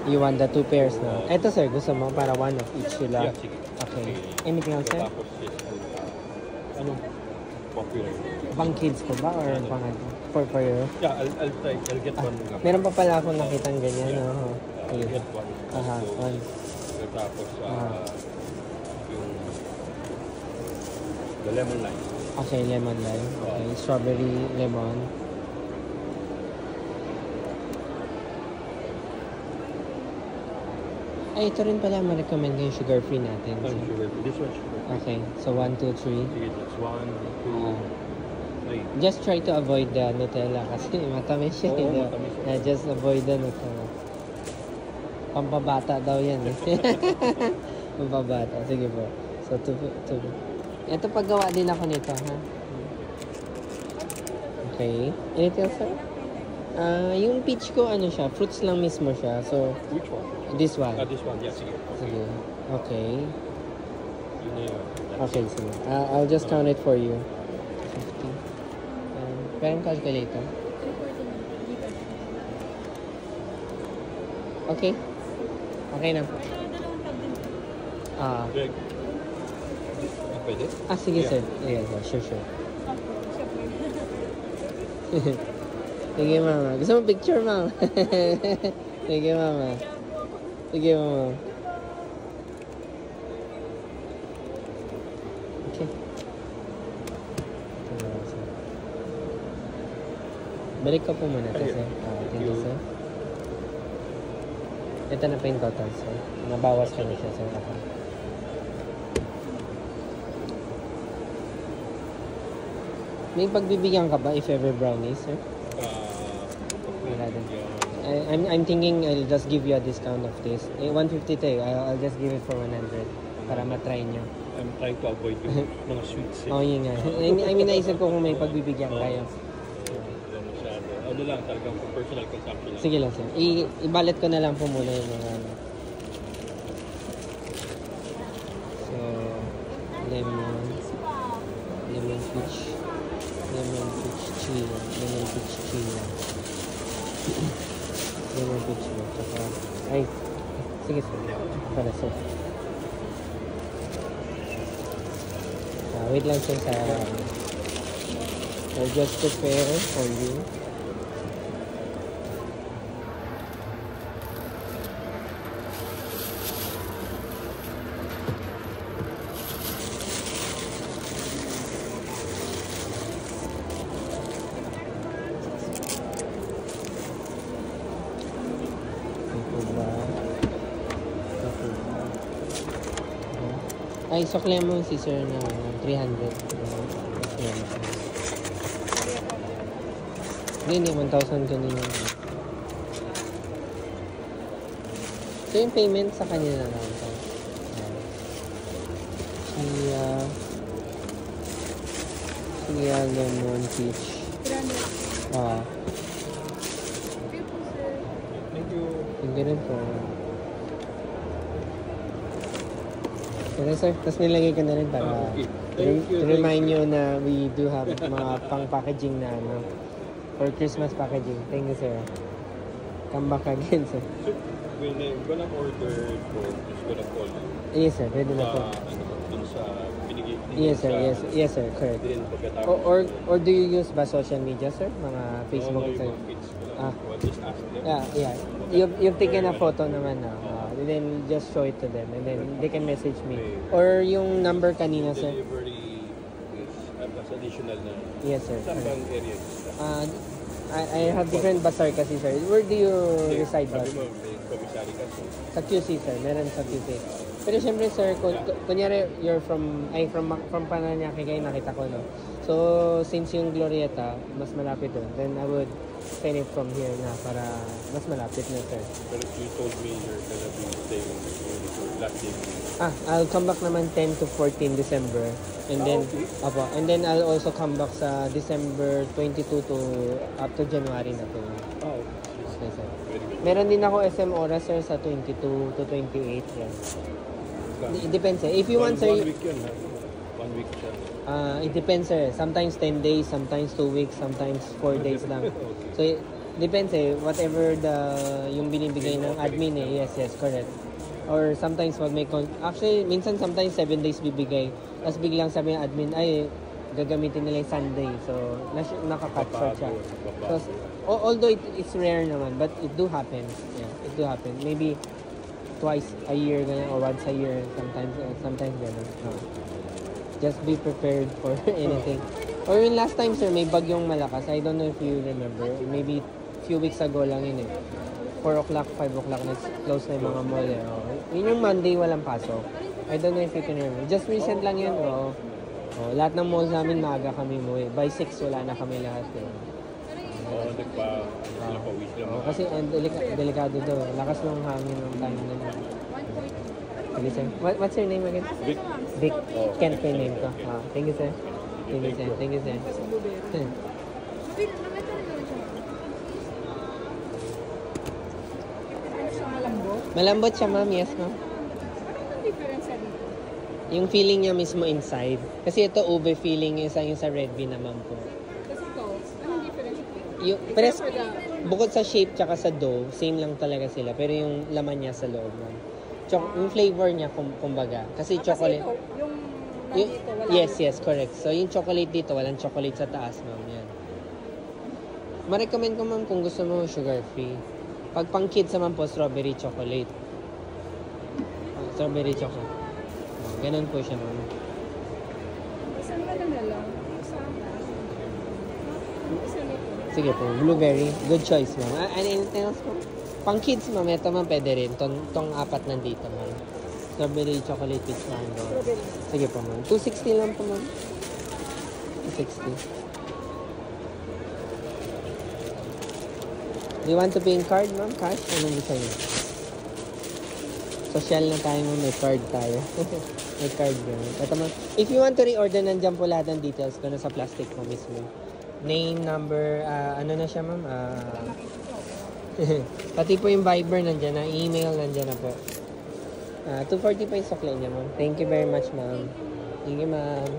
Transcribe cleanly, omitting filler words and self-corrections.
You want the 2 pairs na? Ito sir, gusto mo para 1 of each sila? Yeah, sige. Okay. Anything else sir? Tapos anong popular? Pang kids ko ba or pang ano? For you? Yeah, I'll try. I'll get one. Meron pa pala akong nakitang ganyan. No? I'll get one. Aha, one. Tapos yung the lemon lime. Okay, lemon lime. Okay, strawberry lemon. Ay, ito rin pala ma-recommend yung sugar-free natin. So, Sugar. This one sugar. okay, so 1, 2, 3. Sige, that's 1, 2, 3. Just try to avoid the Nutella kasi matamis siya. Oo, matamis. Yeah, just avoid the Nutella. Pampabata daw yan eh. Pampabata. Sige po. So, 2. Ito paggawa din ako nito, ha? Okay. Anything else, sir? Yung peach ko, ano siya, fruits lang mismo siya. So, Which one? this one. This one, yeah, sige. Sige. Okay. Yun na yun. Okay, sige. I'll just count it for you. 50. Parang calculator. Okay. Okay na. Greg. Pwede? Sige, sir. Yeah, sure. Sige, mama. Gusto mo picture, mama? Sige, mama. Sige, mama. Okay. Balik ka po muna, sir. Thank you, sir. Ito na pa yung total, sir. Nabawas ka na siya, sir. May pagbibigyan ka ba if ever brownies, sir? Wala din. I'm thinking I'll just give you a discount of this. 150 to I'll just give it for 100 para matry nyo. I'm trying to avoid yung mga sweets. Oh, yun nga. I mean, naisip ko kung may pagbibigyan kayo. Ano lang, talagang personal consumption lang. Sige lang, sir. Ibalit ko na lang po muna yung mga ano. So, lemon peach chili. Lemon peach mo. Tsaka, ay, sige, sir. Para, sir. Wait lang, sir, sa I'll just prepare for you. Ay, sukle mo si sir na 300. Hindi, 1,000 kanina. So, yung payment sa kanila na lang. Chia lemon peach. 300. Thank you. Thank you rin po. Okay, sir. Tapos nilagay ko na rin para to remind you na we do have mga pang-packaging na ano, for Christmas packaging. Thank you, sir. Come back again, sir. So, when I'm gonna order for, just gonna call you. Yes, sir. Pwede na po. Dun sa binigay. Yes, sir. Yes, sir. Correct. Or do you use ba social media, sir? Mga Facebook, sir? Just ask them. Yeah. You've taken a photo naman na. And then just show it to them. And then they can message me. Or yung number kanina, sir. Delivery is additional na. Yes, sir. Saan bang area? I have different bazaar kasi, sir. Where do you reside ba? Sabi mo, may commissary kasi. Sa QC, sir. Meron sa QC. Pero syempre, sir, kunyari you're from Paranaque kayo, nakita ko, no? So, since yung Glorieta, mas malapit doon, then I would send it from here na para mas malapit na, sir. But you told me you're gonna be staying for last day. I'll come back naman 10 to 14 December. And then, okay. And then I'll also come back sa December 22 to up to January na to. Oh, Okay, sir. very good. Meron din ako SM Oras, sir, sa 22 to 28. Yes. It depends, sir. If you want, sir... 1 week yun, ha? 1 week siya. It depends, sir. Sometimes 10 days, sometimes 2 weeks, sometimes 4 days lang. Okay. So, Depende, whatever yung binibigay ng admin eh. Yes, yes, correct. Or sometimes wag may actually minsan sometimes 7 days bibigay. Tapos biglang sabi ng admin ay gagamitin nila yung Sunday. So naka-cut short siya. So although it's rare naman, but it do happen. Yeah, it do happen. Maybe twice a year ganyan, or once a year sometimes ganun. Just be prepared for anything. Or yung last time sir, may bagyong malakas. I don't know if you remember. Maybe few weeks ago lang yun eh. 4 o'clock, 5 o'clock, close na yung mga mall eh. Oh. Yun yung Monday, walang pasok. I don't know if you can remember. Just recent lang yun. Oh. Oh, lahat ng malls namin maaga kami mo eh. By 6 wala na kami lahat eh. Oo, nagpa-uwi sila. Oh, kasi delikado daw. Lakas ng hangin ng time na yun. Sige sir. What's your name again? Vic. Vic. Kent po yung name ko. Thank you sir. Thank you sir. Thank you sir. Malambot siya ma'am, yes ma'am. Anong difference dito? Yung feeling niya mismo inside. Kasi ito ube feeling yung sa Red Bean naman po. Kasi ito, anong difference dito? Yung, bukod sa shape tsaka sa dough, same lang talaga sila. Pero yung laman niya sa loob ma'am. Yung flavor niya kumbaga. Kasi chocolate. Kasi ito, yung nandito, wala. Yes, correct. So yung chocolate dito, walang chocolate sa taas ma'am. Yan. Ma-recommend ko ma'am kung gusto mo sugar free. Pag pang kids naman po, strawberry chocolate. Strawberry chocolate. Ganun po siya, ma'am. Isang lang. Isang ito. Sige po, blueberry. Good choice, ma'am. And anything else po? Pang kids, ma'am. Ito, ma'am, pwede rin. Tong apat nandito, ma'am. Strawberry chocolate peach mango. Strawberry. Sige po, ma'am. 260 lang po, ma'am. 260. Do you want to pay in card, ma'am? Cash? Anong gusto niyo? Social na tayo, ma'am. May card tayo. May card gano'n. Ito, ma'am. If you want to reorder, nandiyan po lahat ng details ko na sa plastic mo mismo. Name, number, ano na siya, ma'am? Pati po yung Viber nandiyan na. Email nandiyan na po. 240 po yung sukli niya, ma'am. Thank you very much, ma'am. Thank you, ma'am.